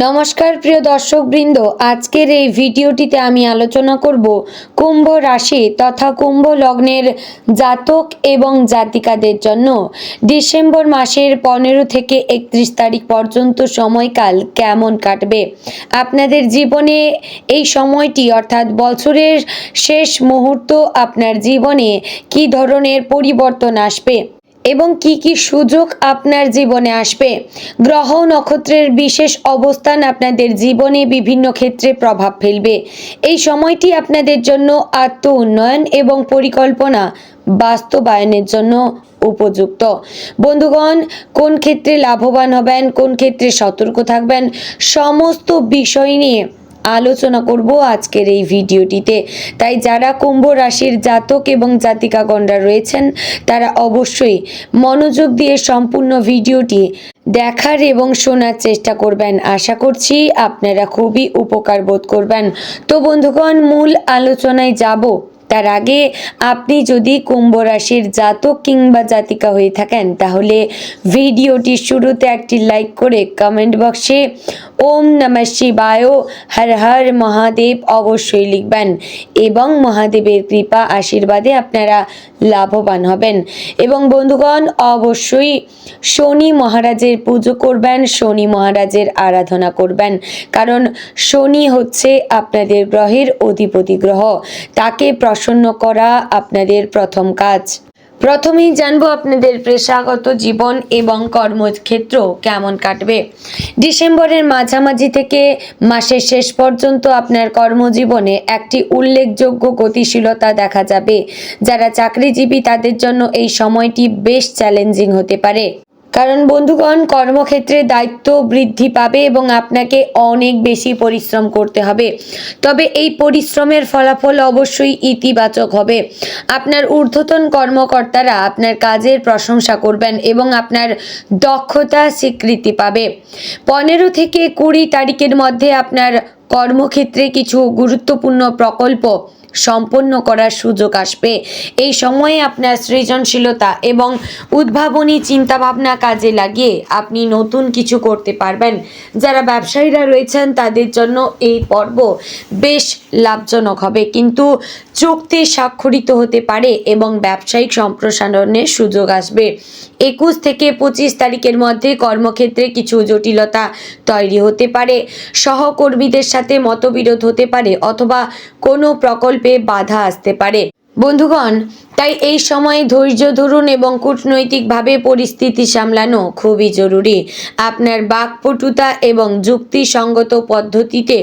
নমস্কার প্রিয় দর্শকবৃন্দ, আজকের এই ভিডিওটিতে আমি আলোচনা করব কুম্ভ রাশি তথা কুম্ভ লগ্নের জাতক এবং জাতিকাদের জন্য ডিসেম্বর মাসের 15 থেকে 31 তারিখ পর্যন্ত সময়কাল কেমন কাটবে। আপনাদের জীবনে এই সময়টি অর্থাৎ বছরের শেষ মুহূর্ত আপনার জীবনে কী ধরনের পরিবর্তন আসবে এবং কি কি সুযোগ আপনার জীবনে আসবে। গ্রহ নক্ষত্রের বিশেষ অবস্থান আপনাদের জীবনে বিভিন্ন ক্ষেত্রে প্রভাব ফেলবে। এই সময়টি আপনাদের জন্য আত্ম উন্নয়ন এবং পরিকল্পনা বাস্তবায়নের জন্য উপযুক্ত। বন্ধুগণ, কোন ক্ষেত্রে লাভবান হবেন, কোন ক্ষেত্রে সতর্ক থাকবেন, সমস্ত বিষয় নিয়ে আলোচনা করব আজকের এই ভিডিওটিতে। তাই যারা কুম্ভ রাশির জাতক এবং জাতিকাগণরা রয়েছেন তারা অবশ্যই মনোযোগ দিয়ে সম্পূর্ণ ভিডিওটি দেখার এবং শোনার চেষ্টা করবেন। আশা করছি আপনারা খুবই উপকার বোধ করবেন। তো বন্ধুগণ, মূল আলোচনায় যাব তার আগে আপনি যদি কুম্ভ রাশির জাতক কিংবা জাতিকা হয়ে থাকেন তাহলে ভিডিওটির শুরুতে একটি লাইক করে কমেন্ট বক্সে ওম নমঃ শিবায় হর হর মহাদেব অবশ্যই লিখবেন এবং মহাদেবের কৃপা আশীর্বাদে আপনারা লাভবান হবেন। এবং বন্ধুগণ, অবশ্যই শনি মহারাজের পুজো করবেন, শনি মহারাজের আরাধনা করবেন, কারণ শনি হচ্ছে আপনাদের গ্রহের অধিপতি গ্রহ। তাকে প্রসন্ন করা আপনাদের প্রথম কাজ। প্রথমেই জানবো আপনাদের পেশাগত জীবন এবং কর্মক্ষেত্র কেমন কাটবে। ডিসেম্বরের মাঝামাঝি থেকে মাসের শেষ পর্যন্ত আপনার কর্মজীবনে একটি উল্লেখযোগ্য গতিশীলতা দেখা যাবে। যারা চাকরিজীবী তাদের জন্য এই সময়টি বেশ চ্যালেঞ্জিং হতে পারে, কারণ বন্ধুগণ, কর্মক্ষেত্রে দায়িত্ব বৃদ্ধি পাবে এবং আপনাকে অনেক বেশি পরিশ্রম করতে হবে। তবে এই পরিশ্রমের ফলাফল অবশ্যই ইতিবাচক হবে। আপনার ঊর্ধ্বতন কর্মকর্তারা আপনার কাজের প্রশংসা করবেন এবং আপনার দক্ষতা স্বীকৃতি পাবে। 15 থেকে 20 তারিখের মধ্যে আপনার কর্মক্ষেত্রে কিছু গুরুত্বপূর্ণ প্রকল্প সম্পন্ন করার সুযোগ আসবে। এই সময়ে আপনার সৃজনশীলতা এবং উদ্ভাবনী চিন্তাভাবনা কাজে লাগিয়ে আপনি নতুন কিছু করতে পারবেন। যারা ব্যবসায়ীরা রয়েছেন তাদের জন্য এই পর্ব বেশ লাভজনক হবে, কিন্তু চুক্তি স্বাক্ষরিত হতে পারে এবং ব্যবসায়িক সম্প্রসারণের সুযোগ আসবে। 21 থেকে 25 তারিখের মধ্যে কর্মক্ষেত্রে কিছু জটিলতা তৈরি হতে পারে, সহকর্মীদের সাথে মতবিরোধ হতে পারে অথবা কোনো প্রকল্পে বাধা আসতে পারে। বন্ধুগণ, তাই এই সময় ধৈর্য ধরুন এবং কূটনৈতিকভাবে পরিস্থিতি সামলানো খুবই জরুরি। আপনার বাকপটুতা এবং যুক্তিসঙ্গত পদ্ধতিতে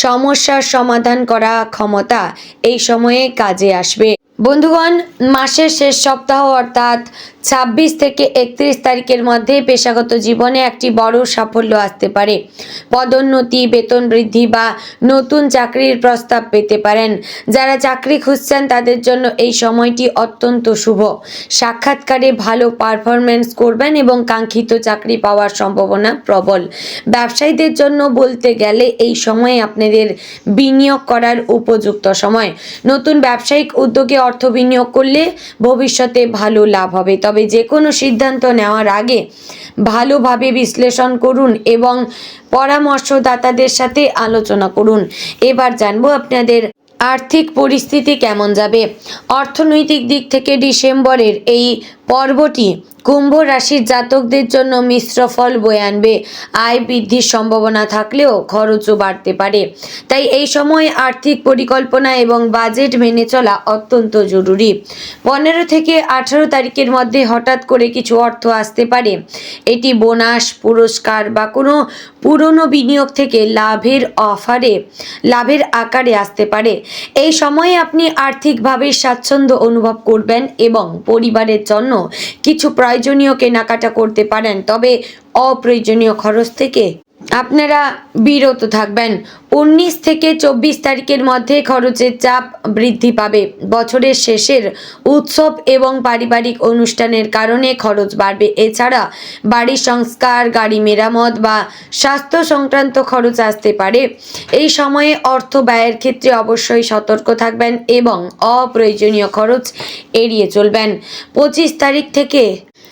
সমস্যার সমাধান করা ক্ষমতা এই সময়ে কাজে আসবে। বন্ধুগণ, মাসের শেষ সপ্তাহ অর্থাৎ 26 থেকে 31 তারিখের মধ্যে পেশাগত জীবনে একটি বড় সাফল্য আসতে পারে। পদোন্নতি, বেতন বৃদ্ধি বা নতুন চাকরির প্রস্তাব পেতে পারেন। যারা চাকরি খুঁজছেন তাদের জন্য এই সময়টি অত্যন্ত শুভ। সাক্ষাৎকারে ভালো পারফরমেন্স করবেন এবং কাঙ্ক্ষিত চাকরি পাওয়ার সম্ভাবনা প্রবল। ব্যবসায়ীদের জন্য বলতে গেলে এই সময়ে আপনাদের বিনিয়োগ করার উপযুক্ত সময়। নতুন ব্যবসায়িক উদ্যোগে অর্থ বিনিয়োগ করলে ভবিষ্যতে ভালো লাভ হবে। তবে যে কোনো সিদ্ধান্ত নেওয়ার আগে ভালোভাবে বিশ্লেষণ করুন এবং পরামর্শদাতাদের সাথে আলোচনা করুন। এবার জানবো আপনাদের আর্থিক পরিস্থিতি কেমন যাবে। অর্থনৈতিক দিক থেকে ডিসেম্বরের এই পর্বটি কুম্ভ রাশির জাতকদের জন্য মিশ্র ফল বয়ে আনবে। আয় বৃদ্ধির সম্ভাবনা থাকলেও খরচও বাড়তে পারে। তাই এই সময় আর্থিক পরিকল্পনা এবং বাজেট মেনে চলা অত্যন্ত জরুরি। 15 থেকে 18 তারিখের মধ্যে হঠাৎ করে কিছু অর্থ আসতে পারে। এটি বোনাস, পুরস্কার বা কোনো পুরনো বিনিয়োগ থেকে লাভের আকারে আসতে পারে। এই সময়ে আপনি আর্থিকভাবে স্বাচ্ছন্দ্য অনুভব করবেন এবং পরিবারের জন্য কিছু প্রয়োজনীয় কেনাকাটা করতে পারেন, তবে অপ্রয়োজনীয় খরচ থেকে আপনারা বিরত থাকবেন। 19 থেকে 24 তারিখের মধ্যে খরচের চাপ বৃদ্ধি পাবে। বছরের শেষের উৎসব এবং পারিবারিক অনুষ্ঠানের কারণে খরচ বাড়বে। এছাড়া বাড়ি সংস্কার, গাড়ি মেরামত বা স্বাস্থ্য সংক্রান্ত খরচ আসতে পারে। এই সময়ে অর্থ ব্যয়ের ক্ষেত্রে অবশ্যই সতর্ক থাকবেন এবং অপ্রয়োজনীয় খরচ এড়িয়ে চলবেন। 25 তারিখ থেকে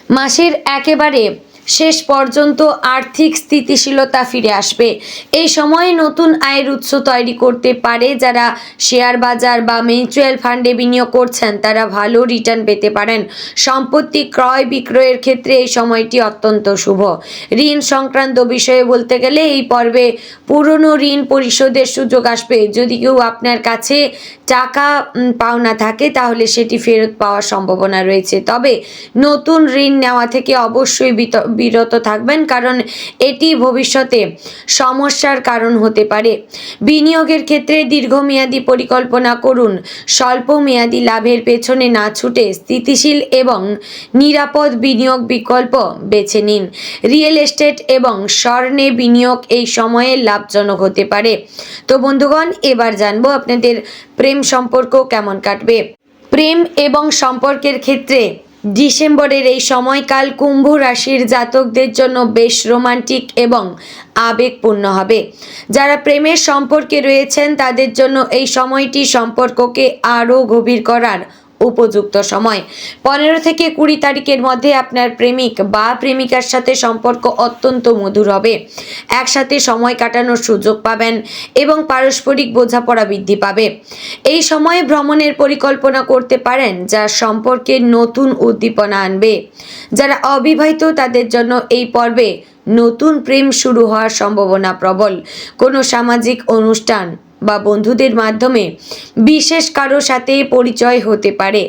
মাসের একেবারে শেষ পর্যন্ত আর্থিক স্থিতিশীলতা ফিরে আসবে। এই সময়ে নতুন আয়ের উৎস তৈরি করতে পারে। যারা শেয়ার বাজার বা মিউচুয়াল ফান্ডে বিনিয়োগ করছেন তারা ভালো রিটার্ন পেতে পারেন। সম্পত্তি ক্রয় বিক্রয়ের ক্ষেত্রে এই সময়টি অত্যন্ত শুভ। ঋণ সংক্রান্ত বিষয়ে বলতে গেলে এই পর্বে পুরনো ঋণ পরিশোধের সুযোগ আসবে। যদি কেউ আপনার কাছে টাকা পাওনা থাকে তাহলে সেটি ফেরত পাওয়ার সম্ভাবনা রয়েছে। তবে নতুন ঋণ নেওয়া থেকে অবশ্যই বিরত থাকবেন, কারণ এটি ভবিষ্যতে সমস্যার কারণ হতে পারে। বিনিয়োগের ক্ষেত্রে দীর্ঘমেয়াদী পরিকল্পনা করুন। স্বল্প মেয়াদী লাভের পেছনে না ছুটে স্থিতিশীল এবং নিরাপদ বিনিয়োগ বিকল্প বেছে নিন। রিয়েল এস্টেট এবং স্বর্ণে বিনিয়োগ এই সময়ে লাভজনক হতে পারে। তো বন্ধুগণ, এবার জানবো আপনাদের প্রেম সম্পর্ক কেমন কাটবে। প্রেম এবং সম্পর্কের ক্ষেত্রে ডিসেম্বরের এই সময়কাল কুম্ভ রাশির জাতকদের জন্য বেশ রোমান্টিক এবং আবেগপূর্ণ হবে। যারা প্রেমের সম্পর্কে রয়েছেন তাদের জন্য এই সময়টি সম্পর্ককে আরও গভীর করার উপযুক্ত সময়। 15 থেকে 20 তারিখের মধ্যে আপনার প্রেমিক বা প্রেমিকার সাথে সম্পর্ক অত্যন্ত মধুর হবে। একসাথে সময় কাটানোর সুযোগ পাবেন এবং পারস্পরিক বোঝাপড়া বৃদ্ধি পাবে। এই সময়ে ভ্রমণের পরিকল্পনা করতে পারেন, যা সম্পর্কে নতুন উদ্দীপনা আনবে। যারা অবিবাহিত তাদের জন্য এই পর্বে নতুন প্রেম শুরু হওয়ার সম্ভাবনা প্রবল। কোনো সামাজিক অনুষ্ঠান বা বন্ধুদের মাধ্যমে বিশেষ কারো সাথে পরিচয় হতে পারে।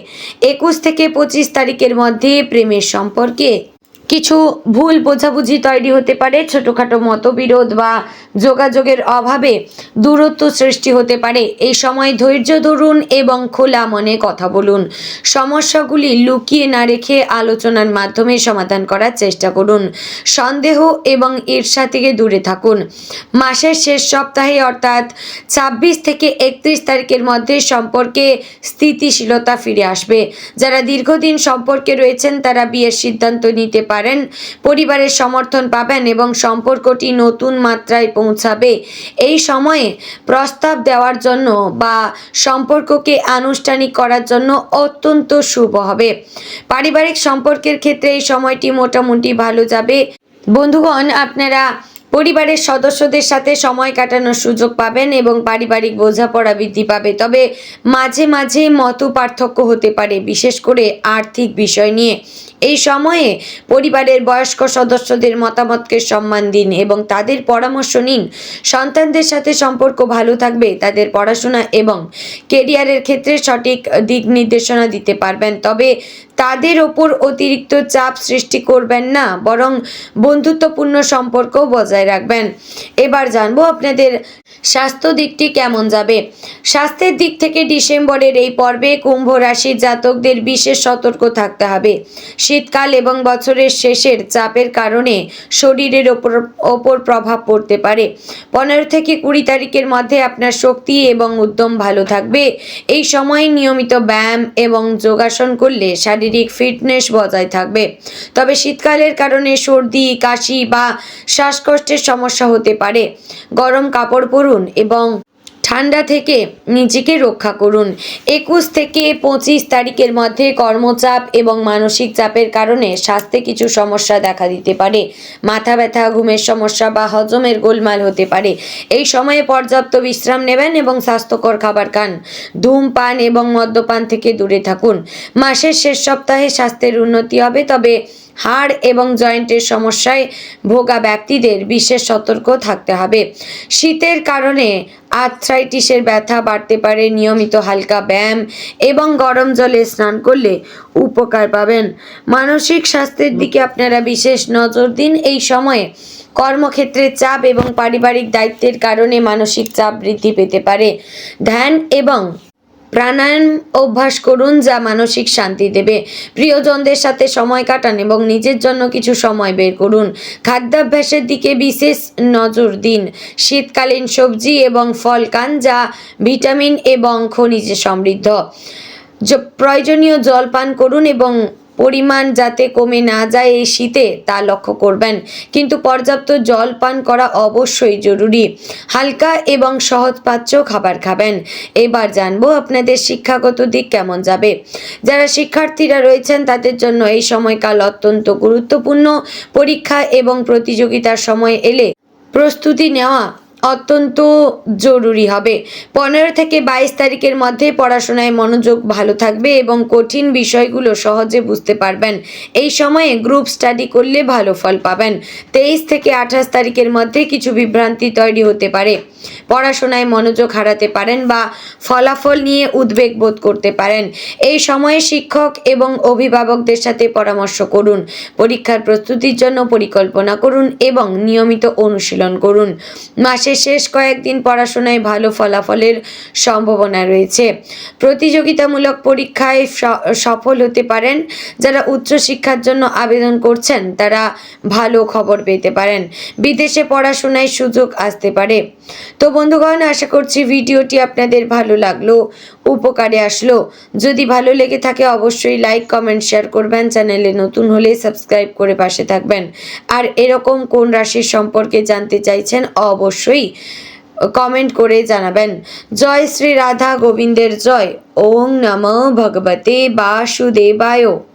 21 থেকে 25 তারিখের মধ্যে প্রেমের সম্পর্কে কিছু ভুল বোঝাবুঝি তৈরি হতে পারে। ছোটোখাটো মতবিরোধ বা যোগাযোগের অভাবে দূরত্ব সৃষ্টি হতে পারে। এই সময় ধৈর্য ধরুন এবং খোলা মনে কথা বলুন। সমস্যাগুলি লুকিয়ে না রেখে আলোচনার মাধ্যমে সমাধান করার চেষ্টা করুন। সন্দেহ এবং ঈর্ষা থেকে দূরে থাকুন। মাসের শেষ সপ্তাহে অর্থাৎ 26 থেকে 31 তারিখের মধ্যে সম্পর্কে স্থিতিশীলতা ফিরে আসবে। যারা দীর্ঘদিন সম্পর্কে রয়েছেন তারা বিয়ের সিদ্ধান্ত নিতে পারেন। পরিবারের সমর্থন পাবেন এবং সম্পর্কটি নতুন মাত্রায় পৌঁছাবে। এই সময়ে প্রস্তাব দেওয়ার জন্য বা সম্পর্ককে আনুষ্ঠানিক করার জন্য অত্যন্ত শুভ হবে। পারিবারিক সম্পর্কের ক্ষেত্রে এই সময়টি মোটামুটি ভালো যাবে। বন্ধুগণ, আপনারা পরিবারের সদস্যদের সাথে সময় কাটানোর সুযোগ পাবেন এবং পারিবারিক বোঝাপড়া বৃদ্ধি পাবে। তবে মাঝে মাঝে মত পার্থক্য হতে পারে, বিশেষ করে আর্থিক বিষয় নিয়ে। এই সময়ে পরিবারের বয়স্ক সদস্যদের মতামতকে সম্মান দিন এবং তাদের পরামর্শ নিন। সন্তানদের সাথে সম্পর্ক ভালো থাকবে। তাদের পড়াশোনা এবং কেরিয়ারের ক্ষেত্রে সঠিক দিক নির্দেশনা দিতে পারবেন। তবে তাদের ওপর অতিরিক্ত চাপ সৃষ্টি করবেন না, বরং বন্ধুত্বপূর্ণ সম্পর্ক বজায় রাখবেন। এবার জানবো আপনাদের স্বাস্থ্য দিকটি কেমন যাবে। স্বাস্থ্যের দিক থেকে ডিসেম্বরের এই পর্বে কুম্ভ রাশির জাতকদের বিশেষ সতর্ক থাকতে হবে। শীতকাল এবং বছরের শেষের চাপের কারণে শরীরের ওপর প্রভাব পড়তে পারে। 15 থেকে 20 তারিখের মধ্যে আপনার শক্তি এবং উদ্যম ভালো থাকবে। এই সময় নিয়মিত ব্যায়াম এবং যোগাসন করলে শারীরিক ফিটনেস বজায় থাকবে। তবে শীতকালের কারণে সর্দি, কাশি বা শ্বাসকষ্টের সমস্যা হতে পারে। গরম কাপড় পরুন এবং ঠান্ডা থেকে নিজেকে রক্ষা করুন। 21 থেকে 25 তারিখের মধ্যে কর্মচাপ এবং মানসিক চাপের কারণে স্বাস্থ্যে কিছু সমস্যা দেখা দিতে পারে। মাথা ব্যথা, ঘুমের সমস্যা বা হজমের গোলমাল হতে পারে। এই সময়ে পর্যাপ্ত বিশ্রাম নেবেন এবং স্বাস্থ্যকর খাবার খান। ধূমপান এবং মদ্যপান থেকে দূরে থাকুন। মাসের শেষ সপ্তাহে স্বাস্থ্যের উন্নতি হবে, তবে হাড় এবং জয়েন্টের সমস্যায় ভোগা ব্যক্তিদের বিশেষ সতর্ক থাকতে হবে। শীতের কারণে আর্থ্রাইটিসের ব্যথা বাড়তে পারে। নিয়মিত হালকা ব্যায়াম এবং গরম জলে স্নান করলে উপকার পাবেন। মানসিক স্বাস্থ্যের দিকে আপনারা বিশেষ নজর দিন। এই সময়ে কর্মক্ষেত্রে চাপ এবং পারিবারিক দায়িত্বের কারণে মানসিক চাপ বৃদ্ধি পেতে পারে। ধ্যান এবং প্রাণায়াম অভ্যাস করুন, যা মানসিক শান্তি দেবে। প্রিয়জনদের সাথে সময় কাটান এবং নিজের জন্য কিছু সময় বের করুন। খাদ্যাভ্যাসের দিকে বিশেষ নজর দিন। শীতকালীন সবজি এবং ফল খান, যা ভিটামিন এবং খনিজে সমৃদ্ধ। প্রয়োজনীয় জল পান করুন এবং পরিমাণ যাতে কমে না যায় এই শীতে তা লক্ষ্য করবেন, কিন্তু পর্যাপ্ত জল পান করা অবশ্যই জরুরি। হালকা এবং সহজপাচ্য খাবার খাবেন। এবার জানবো আপনাদের শিক্ষাগত দিক কেমন যাবে। যারা শিক্ষার্থীরা রয়েছেন তাদের জন্য এই সময়কাল অত্যন্ত গুরুত্বপূর্ণ। পরীক্ষা এবং প্রতিযোগিতার সময় এলে প্রস্তুতি নেওয়া অত্যন্ত জরুরি হবে। 15 থেকে 22 তারিখের মধ্যে পড়াশোনায় মনোযোগ ভালো থাকবে এবং কঠিন বিষয়গুলো সহজে বুঝতে পারবেন। এই সময়ে গ্রুপ স্টাডি করলে ভালো ফল পাবেন। 23 থেকে 28 তারিখের মধ্যে কিছু বিভ্রান্তি তৈরি হতে পারে। পড়াশোনায় মনোযোগ হারাতে পারেন বা ফলাফল নিয়ে উদ্বেগ বোধ করতে পারেন। এই সময়ে শিক্ষক এবং অভিভাবকদের সাথে পরামর্শ করুন। পরীক্ষার প্রস্তুতির জন্য পরিকল্পনা করুন এবং নিয়মিত অনুশীলন করুন। মাসের শেষ কয়েকদিন পড়াশোনায় ভালো ফলাফলের সম্ভাবনা রয়েছে। প্রতিযোগিতামূলক পরীক্ষায় সফল হতে পারেন। যারা উচ্চশিক্ষার জন্য আবেদন করছেন তারা ভালো খবর পেতে পারেন। বিদেশে পড়াশোনায় সুযোগ আসতে পারে। তো বন্ধুগণ, আশা করছি ভিডিওটি আপনাদের ভালো লাগলো, উপকারে আসলো। যদি ভালো লেগে থাকে অবশ্যই লাইক, কমেন্ট, শেয়ার করবেন। চ্যানেলে নতুন হলে সাবস্ক্রাইব করে পাশে থাকবেন। আর এরকম কোন রাশির সম্পর্কে জানতে চাইছেন অবশ্যই কমেন্ট করে জানাবেন। জয় শ্রী রাধা গোবিন্দের জয়। ওং নমঃ ভগবতে বাসুদেবায়।